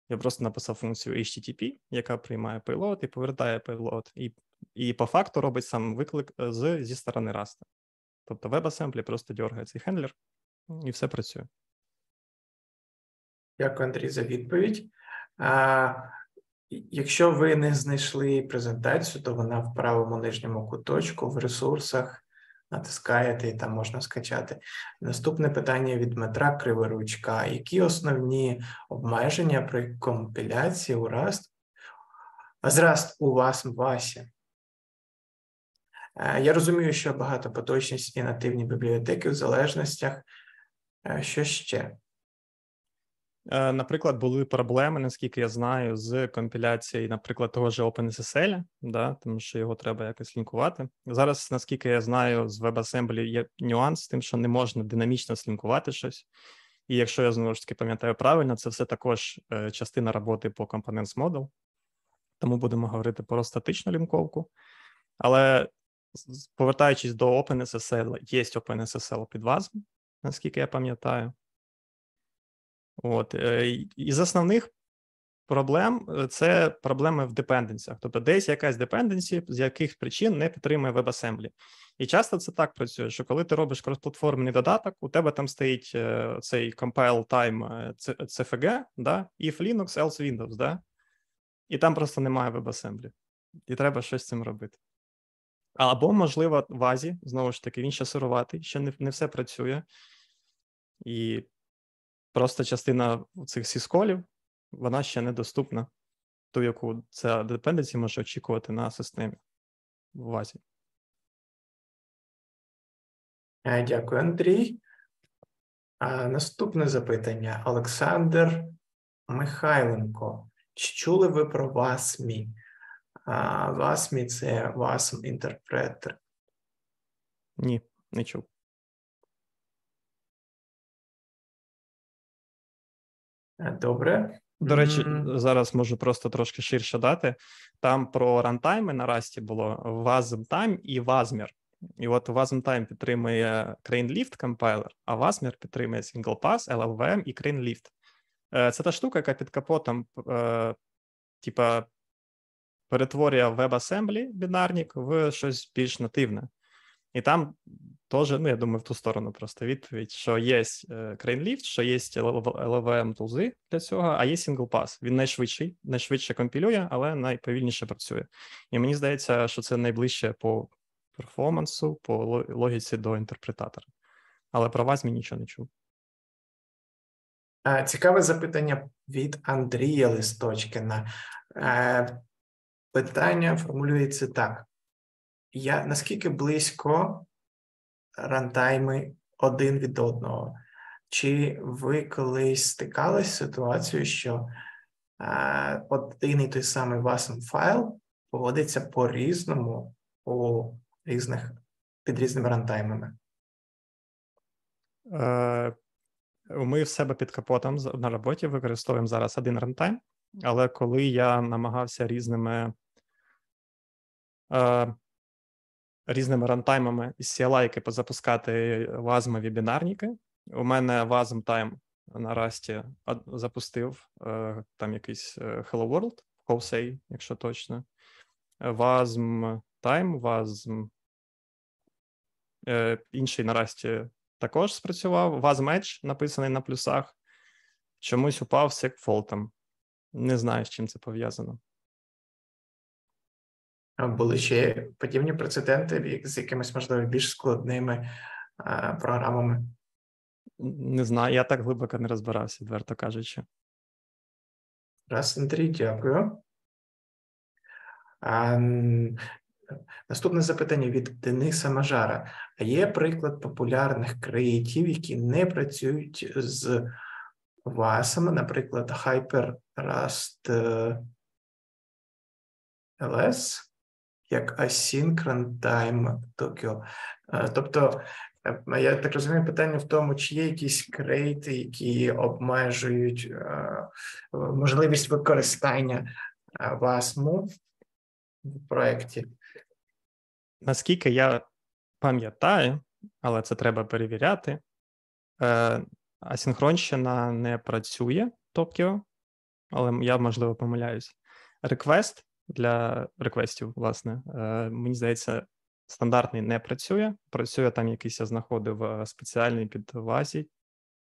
я просто написав функцію HTTP, яка приймає payload і повертає payload, і по факту робить сам виклик зі сторони Rust. Тобто WebAssembly просто дергає цей хендлер, і все працює. Дякую, Андрій, за відповідь. Якщо ви не знайшли презентацію, то вона в правому нижньому куточку в ресурсах, натискаєте і там можна скачати. Наступне питання від Дмитра Криворучка. Які основні обмеження при компіляції у Rust з Rust у VASI? Я розумію, що багатопоточність і нативні бібліотеки в залежностях. Що ще? Наприклад, були проблеми, наскільки я знаю, з компіляцією, наприклад, того ж OpenSSL, да, тому що його треба якось лінкувати. Зараз, наскільки я знаю, з WebAssembly є нюанс з тим, що не можна динамічно слінкувати щось. І якщо я, знову ж таки, пам'ятаю правильно, це все також частина роботи по Components Model. Тому будемо говорити про статичну лінковку. Але повертаючись до OpenSSL, є OpenSSL під WASM, наскільки я пам'ятаю. От. Із основних проблем це проблеми в депенденсіях. Тобто десь якась депенденсі, з яких причин не підтримує WebAssembly. І часто це так працює, що коли ти робиш кросплатформний додаток, у тебе там стоїть цей compile time CFG, да? If Linux, else Windows, да? І там просто немає WebAssembly. І треба щось з цим робити. Або, можливо, в Азі, знову ж таки, він ще сируватий, ще не все працює. І просто частина цих сісколів, вона ще недоступна, ту, яку ця депенденція може очікувати на системі в Азі. Дякую, Андрій. Наступне запитання. Олександр Михайленко. Чи чули ви про WASM? WASM – це WASM Interpreter. Ні, не чув. Добре. До речі, зараз можу просто трошки ширше дати. Там про рантайми на Rust було WASM-Time і WASMer. І от WASM-Time підтримує CraneLift компайлер, а WASMer підтримує SinglePass, LLVM і CraneLift. Це та штука, яка під капотом типа перетворює WebAssembly бінарник в щось більш нативне. І там теж, я думаю, в ту сторону просто відповідь, що є CraneLift, що є LLVM-тулзи для цього, а є SinglePass. Він найшвидше компілює, але найповільніше працює. І мені здається, що це найближче по перформансу, по логіці до інтерпретатора. Але про WASM нічого не чув. Цікаве запитання від Андрія Листочкина. Питання формулюється так. Наскільки близько рантайми один від одного? Чи ви колись стикались з ситуацією, що один і той самий WASM файл поводиться по-різному під різними рантаймами? Ми в себе під капотом на роботі використовуємо зараз один рантайм, але коли я намагався різними рантаймами із CLI-ки позапускати WASM-ові бінарники, у мене WASM-Time на Rust запустив там якийсь Hello World, Hosei, якщо точно. WASM-Time, WASM інший на Rust також спрацював. WASM Edge, написаний на плюсах, чомусь упав segfault. Не знаю, з чим це пов'язано. Були ще подібні прецеденти з якимись, можливо, більш складними програмами? Не знаю, я так глибоко не розбирався, відверто кажучи. Раз, Андрій, дякую. Наступне запитання від Дениса Мажара. Є приклад популярних креативів, які не працюють з WASM, наприклад, HyperRust LS, як Async Runtime Tokyo. Тобто, я так розумію, питання в тому, чи є якісь крейти, які обмежують можливість використання WASM в проєкті. Наскільки я пам'ятаю, але це треба перевіряти, асинхронщина не працює Tokyo, але я, можливо, помиляюсь. Request для реквестів, власне, мені здається, стандартний не працює. Працює там якийсь, я знаходив спеціальний під WASI,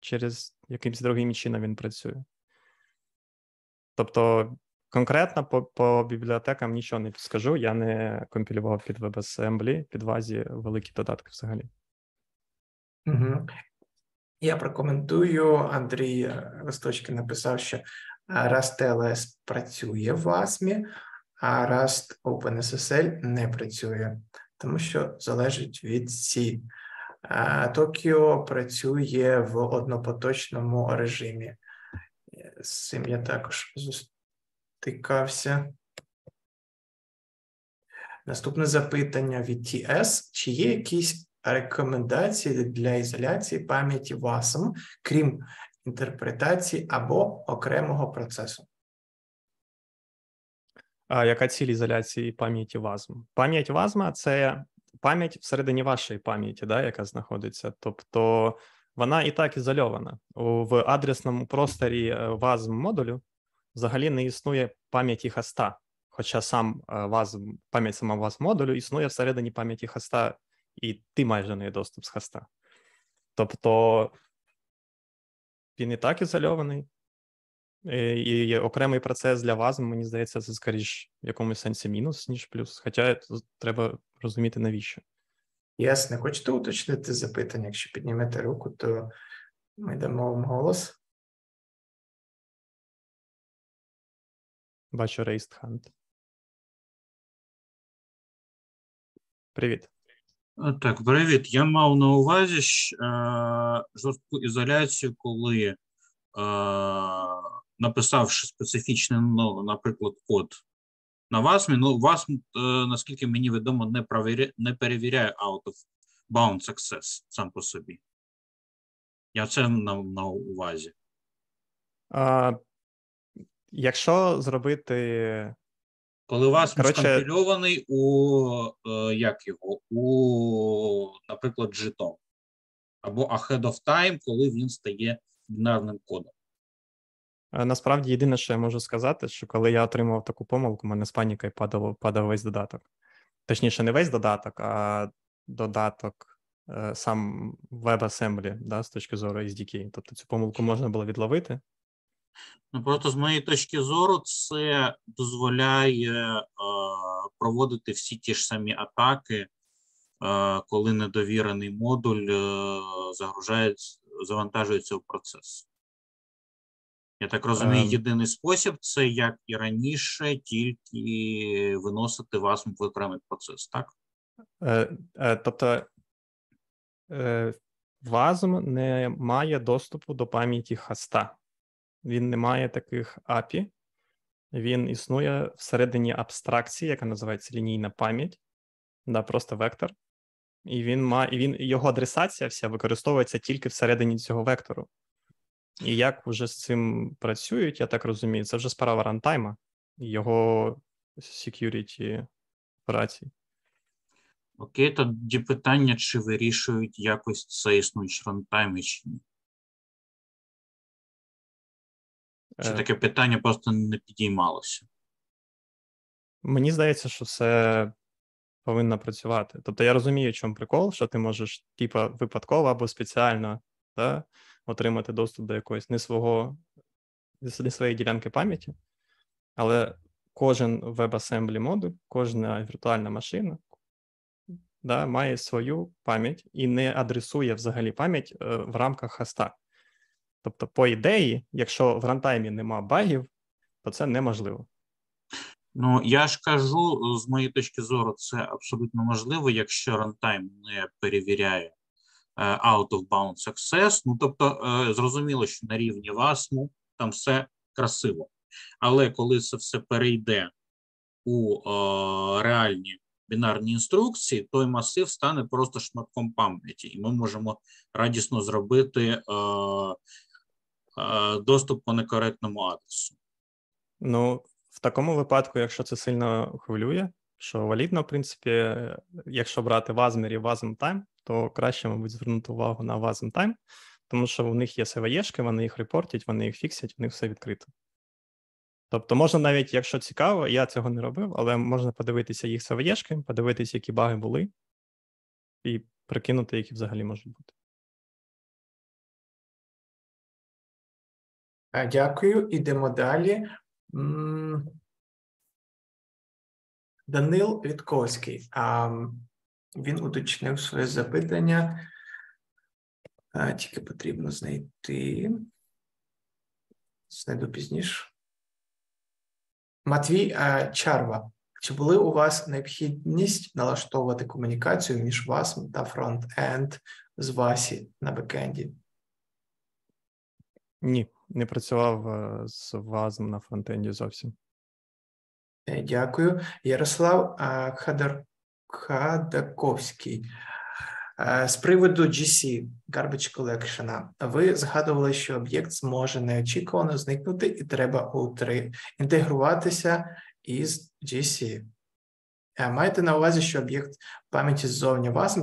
через якимсь другим чином він працює. Тобто, конкретно по бібліотекам нічого не скажу, я не компілював під WebAssembly, під WASI великі додатки взагалі. Угу. Я прокоментую. Андрій Листочкин написав, що Rust LS працює в WASM, а Rust OpenSSL не працює, тому що залежить від C. Tokyo працює в однопоточному режимі. З цим я також зустрікався. Наступне запитання від TS. Чи є якісь рекомендації для ізоляції пам'яті WASM, крім інтерпретації або окремого процесу? А яка ціль ізоляції пам'яті WASM? Пам'ять WASM – це пам'ять всередині вашої пам'яті, да, яка знаходиться. Тобто вона і так ізольована. В адресному просторі WASM модулю взагалі не існує пам'яті хоста, хоча пам'ять самого WASM модулю існує всередині пам'яті хоста, і ти маєш до неї доступ з хоста. Тобто він і так ізольований. І окремий процес для WASM, мені здається, це скоріш в якомусь сенсі мінус, ніж плюс. Хоча треба розуміти, навіщо. Ясно. Хочете уточнити запитання? Якщо піднімете руку, то ми дамо вам голос. Бачу raised hand. Привіт. Так, привіт. Я мав на увазі жорстку ізоляцію, коли, написавши специфічний, наприклад, код на WASM, WASM, наскільки мені відомо, не перевіряє out of bounds access сам по собі. Я це на увазі. Якщо зробити... Коли WASM скомпільований наприклад, JITOM, або ahead of time, коли він стає бінарним кодом. Насправді, єдине, що я можу сказати, що коли я отримав таку помилку, у мене з панікою падав весь додаток. Точніше, не весь додаток, а додаток сам WebAssembly, да, з точки зору SDK. Тобто цю помилку можна було відловити. Ну, просто з моєї точки зору це дозволяє проводити всі ті ж самі атаки, коли недовірений модуль завантажується в процес. Я так розумію, єдиний спосіб – це, як і раніше, тільки виносити WASM в окремий процес, так? Тобто WASM не має доступу до пам'яті хоста. Він не має таких API. Він існує всередині абстракції, яка називається лінійна пам'ять, да, просто вектор. І його адресація вся використовується тільки всередині цього вектору. І як вже з цим працюють, я так розумію, це вже справа рантайма і його security операцій. Окей, тоді питання, чи вирішують якось це існуючі рантайми, чи ні? Чи таке питання просто не підіймалося? Мені здається, що це повинно працювати. Тобто я розумію, в чому прикол, що ти можеш випадково або спеціально отримати доступ до якоїсь не своєї ділянки пам'яті, але кожен WebAssembly модуль, кожна віртуальна машина має свою пам'ять і не адресує взагалі пам'ять в рамках хоста. Тобто, по ідеї, якщо в рантаймі нема багів, то це неможливо. Ну, я ж кажу, з моєї точки зору, це абсолютно можливо, якщо рантайм не перевіряє out of bounds access. Ну, тобто, зрозуміло, що на рівні WASM там все красиво. Але коли це все перейде у реальні бінарні інструкції, той масив стане просто шматком пам'яті. І ми можемо радісно зробити доступ по некоректному адресу. Ну, в такому випадку, якщо це сильно хвилює, що валідно, в принципі, якщо брати WASM і WASM Time, то краще, мабуть, звернути увагу на WASM Time, тому що у них є CVE-шки, вони їх репортять, вони їх фіксять, у них все відкрито. Тобто можна навіть, якщо цікаво, я цього не робив, але можна подивитися їх CVE-шки, подивитися, які баги були, і прикинути, які взагалі можуть бути. Дякую. Ідемо далі. Данил Вітковський. Він уточнив своє запитання. Тільки потрібно знайти. Знайду пізніше. Матвій Чарва. Чи були у вас необхідність налаштовувати комунікацію між WASM та фронт-енд з WASI на бекенді? Ні, не працював з WASM на фронтенді зовсім. Дякую. Ярослав Хадаковський. З приводу GC, Garbage Collection, ви згадували, що об'єкт зможе неочікувано зникнути і треба інтегруватися із GC. Маєте на увазі, що об'єкт пам'яті ззовні вас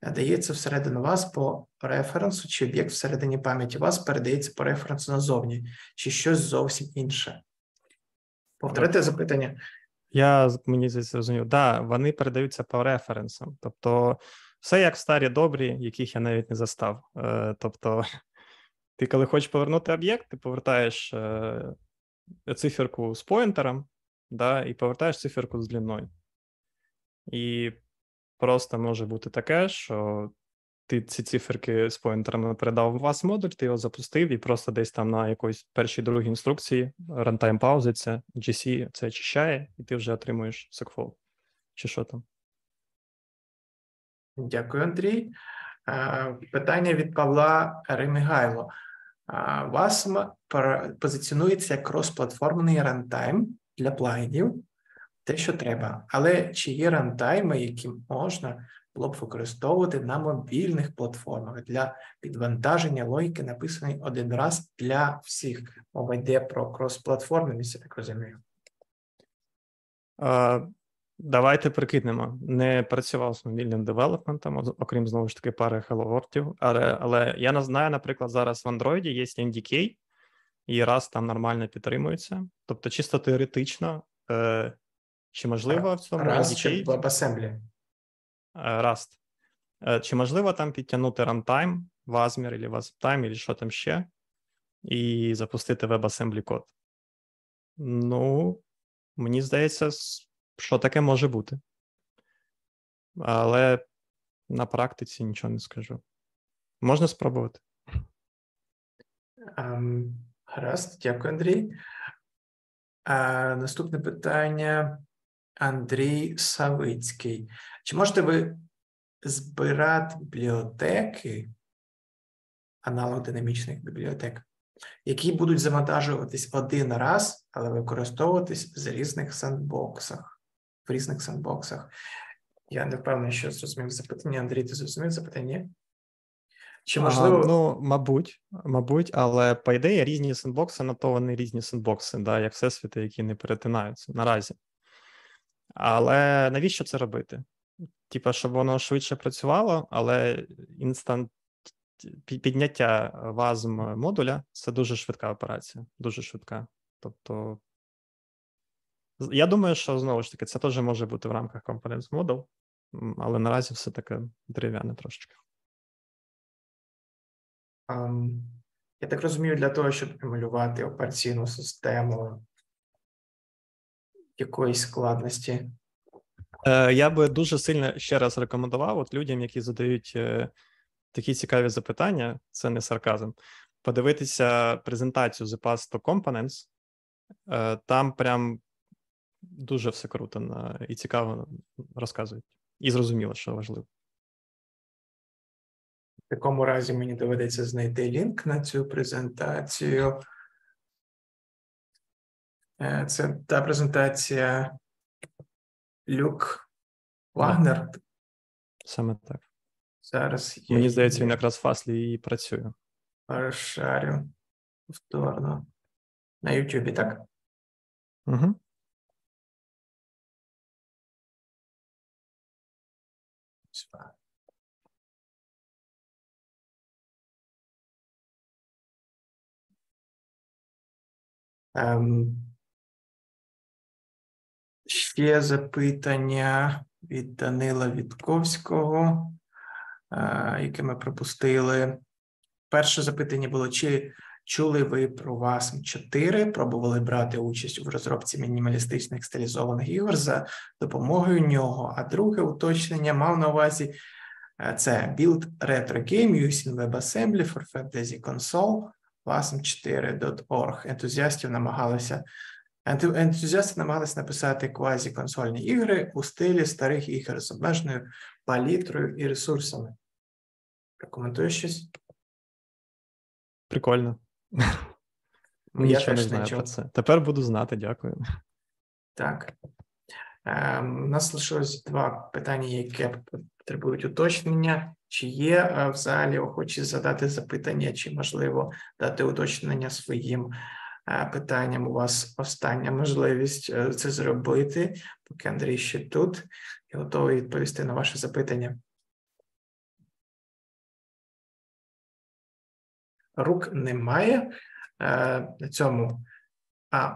передається всередину вас по референсу, чи об'єкт всередині пам'яті вас передається по референсу назовні, чи щось зовсім інше? Повторите запитання. Мені зрозумів. Да, вони передаються по референсам. Тобто все як старі добрі, яких я навіть не застав. Тобто ти коли хочеш повернути об'єкт, ти повертаєш циферку з поінтером, да, і повертаєш циферку з длиною. І просто може бути таке, що ти ці циферки з поінтерами передав у вас модуль, ти його запустив, і просто десь там на якоїсь першій, другій інструкції рантайм паузиться, GC це очищає, і ти вже отримуєш segfault. Чи що там? Дякую, Андрій. Питання від Павла Ремігайло. WASM позиціонується як крос-платформний рантайм для плагінів, те, що треба. Але чи є рантайми, які можна було б використовувати на мобільних платформах для підвантаження логіки, написаної один раз для всіх? Мова йде про крос-платформеність, я так розумію. Давайте прикинемо. Не працював з мобільним девелопментом, окрім, знову ж таки, пари Hello-World, але я знаю, наприклад, зараз в Android є NDK, і раз там нормально підтримується. Тобто, чисто теоретично, чи можливо в цьому Rust чи NDK... WebAssembly? Rust. Чи можливо там підтягнути runtime, Wasmer, або WasmTime, або що там ще, і запустити WebAssembly код? Ну, мені здається, що таке може бути. Але на практиці нічого не скажу. Можна спробувати. Гаразд, дякую, Андрій. Наступне питання. Андрій Савицький. Чи можете ви збирати бібліотеки, аналог динамічних бібліотек, які будуть завантажуватись один раз, але використовуватись в різних сендбоксах? Я не впевнений, що зрозумів запитання. Андрій, ти зрозумів запитання? Чи можливо... Ну, мабуть, але по ідеї різні сендбокси, на то вони різні сендбокси, да, як всесвіти, які не перетинаються наразі. Але навіщо це робити? Типа, щоб воно швидше працювало, але підняття WASM модуля – це дуже швидка операція, дуже швидка. Тобто, я думаю, що, знову ж таки, це теж може бути в рамках Components Model, але наразі все таке дерев'яне трошечки. Я так розумію, для того, щоб емулювати операційну систему якоїсь складності. Я би дуже сильно ще раз рекомендував от людям, які задають такі цікаві запитання, це не сарказм, подивитися презентацію The Path to Components. Там прям дуже все круто і цікаво розказують. І зрозуміло, що важливо. В такому разі мені доведеться знайти лінк на цю презентацію. Це та презентація Люк Вагнер. Саме так. Зараз я Мені здається, він якраз в Фаслі і працює. Розшарю повторно. На YouTube, так? Угу. Ще запитання від Данила Вітковського, яке ми пропустили. Перше запитання було, чи чули ви про WASM 4, пробували брати участь у розробці мінімалістичних стилізованих ігор за допомогою нього, а друге уточнення мав на увазі це Build Retro Game using WebAssembly for Fantasy Console, wasm4.org. Ентузіасти намагалися написати квазі-консольні ігри у стилі старих ігор з обмеженою палітрою і ресурсами. Прокоментуєш щось? Прикольно. Я Нічого не теж знаю не про чув. це. Тепер буду знати, дякую. Так. У нас лишилось два питання, які потребують уточнення. Чи є в залі охочі задати запитання, чи можливо дати уточнення своїм питанням. У вас остання можливість це зробити, поки Андрій ще тут і готовий відповісти на ваше запитання. Рук немає. На цьому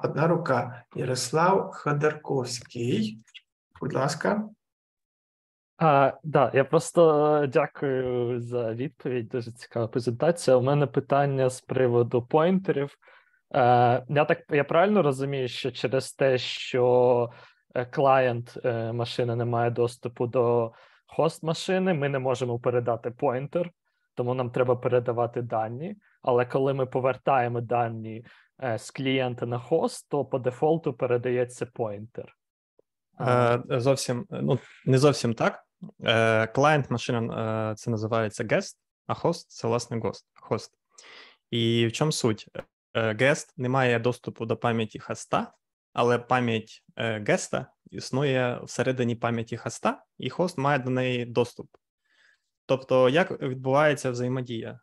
одна рука. Ярослав Ходорковський. Будь ласка. Да, я просто дякую за відповідь. Дуже цікава презентація. У мене питання з приводу поінтерів. Я правильно розумію, що через те, що клієнт машини не має доступу до хост машини, ми не можемо передати поінтер, тому нам треба передавати дані. Але коли ми повертаємо дані з клієнта на хост, то по дефолту передається поінтер. Зовсім, не зовсім так. Клієнт машина це називається guest, а host це, власне, host. І в чому суть? Guest не має доступу до пам'яті хоста, але пам'ять геста існує всередині пам'яті хоста, і хост має до неї доступ. Тобто, як відбувається взаємодія?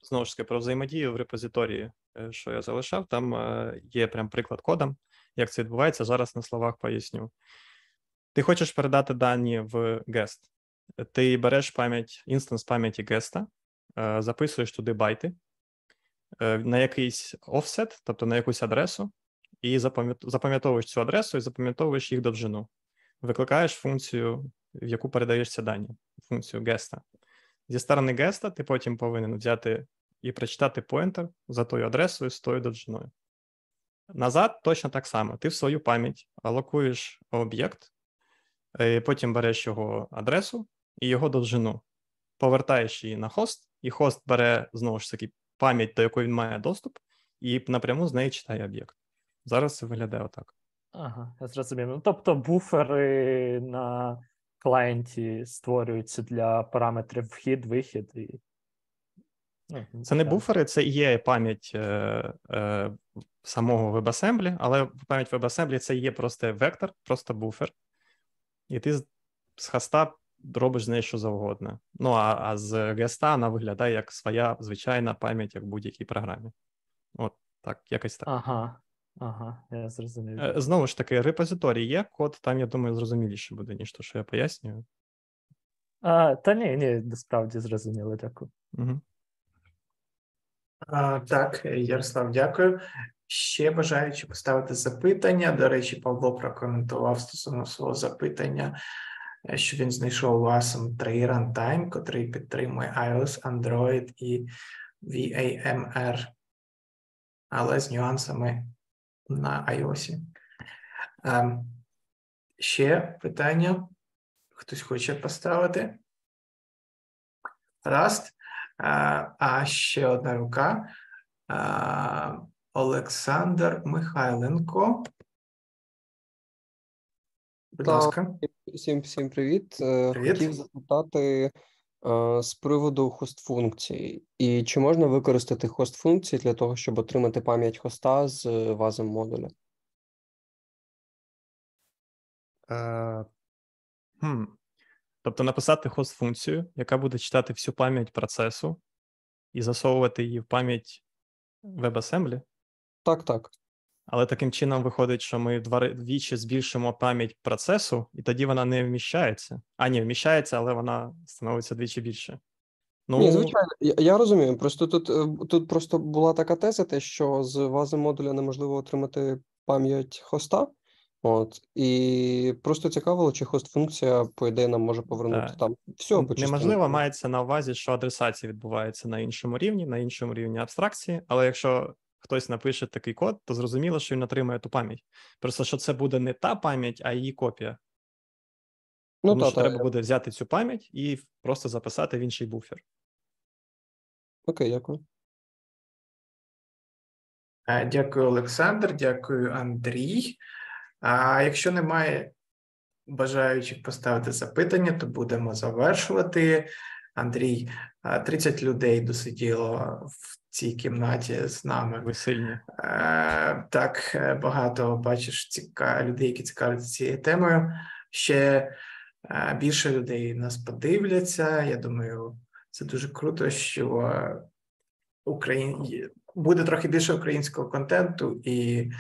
Знову ж таки, про взаємодію в репозиторії, що я залишав, там є прям приклад кодом, як це відбувається, зараз на словах поясню. Ти хочеш передати дані в guest. Ти береш інстанс пам'яті геста, записуєш туди байти, на якийсь офсет, тобто на якусь адресу, і запам'ятовуєш цю адресу і запам'ятовуєш їх довжину. Викликаєш функцію, в яку передаєшся дані, функцію геста. Зі сторони геста ти потім повинен взяти і прочитати поінтер за тою адресою з тою довжиною. Назад точно так само. Ти в свою пам'ять алокуєш об'єкт, потім береш його адресу і його довжину, повертаєш її на хост, і хост бере, знову ж таки, пам'ять, до якої він має доступ, і напряму з неї читає об'єкт. Зараз це виглядає отак. Ага, я зрозумів. Тобто буфери на клієнті створюються для параметрів вхід-вихід. І... Це не буфери, це є пам'ять самого WebAssembly, але пам'ять WebAssembly це є просто вектор, просто буфер. І ти з хоста робиш з нею що завгодно. А з геста вона виглядає як своя звичайна пам'ять, як в будь-якій програмі. От так, якось так. Ага, я зрозумів. Знову ж таки, репозиторій є, код там, я думаю, зрозуміліше буде, ніж те, що я пояснюю. Та ні, насправді зрозуміло, дякую. Угу. Так, Ярослав, дякую. Ще бажаючи поставити запитання. До речі, Павло прокоментував стосовно свого запитання, що він знайшов у ASM 3 Runtime, котрий підтримує iOS, Android і VAMR, але з нюансами на iOS. Ще питання? Хтось хоче поставити? Раз. А ще одна рука. Олександр Михайленко. Будь ласка. Всім привіт. Привіт. Хотів запитати з приводу хост-функцій. І чи можна використати хост-функції для того, щоб отримати пам'ять хоста з вазом модуля? Тобто написати хост-функцію, яка буде читати всю пам'ять процесу і засовувати її в пам'ять WebAssembly? Так. Але таким чином виходить, що ми вдвічі збільшимо пам'ять процесу, і тоді вона не вміщається. Вміщається, але вона становиться двічі більше. Ні, звичайно, я розумію. Просто тут просто була така теза, те, що з вази модуля неможливо отримати пам'ять хоста. І просто цікавило, чи хост-функція, по ідеї, нам може повернути там все по частині. Неможливо, мається на увазі, що адресація відбувається на іншому рівні абстракції, але якщо хтось напише такий код, то зрозуміло, що він отримає ту пам'ять. Просто, що це буде не та пам'ять, а її копія. Тому що треба буде взяти цю пам'ять і просто записати в інший буфер. Окей, дякую. Дякую, Олександр, дякую, Андрій. А якщо немає бажаючих поставити запитання, то будемо завершувати. Андрій, 30 людей досиділо в цій кімнаті з нами. Ви сильні. Так, багато, бачиш, людей, які цікавляться цією темою. Ще більше людей нас подивляться. Я думаю, це дуже круто, що буде трохи більше українського контенту і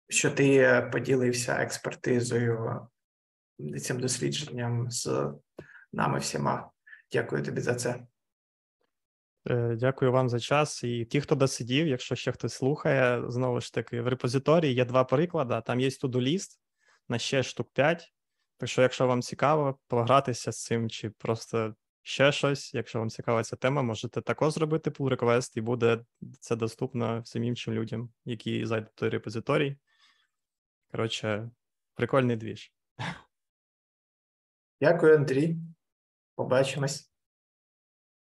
що ти поділився експертизою, цим дослідженням з нами всіма. Дякую тобі за це. Дякую вам за час. І ті, хто досидів, якщо ще хтось слухає, знову ж таки, в репозиторії є 2 приклади. Там є to-do-ліст на ще штук 5. Так що, якщо вам цікаво погратися з цим, чи просто ще щось, якщо вам цікава ця тема, можете також зробити pull request, і буде це доступно всім іншим людям, які зайдуть в той репозиторій. Коротше, прикольний двіж. Дякую, Андрій. Побачимось.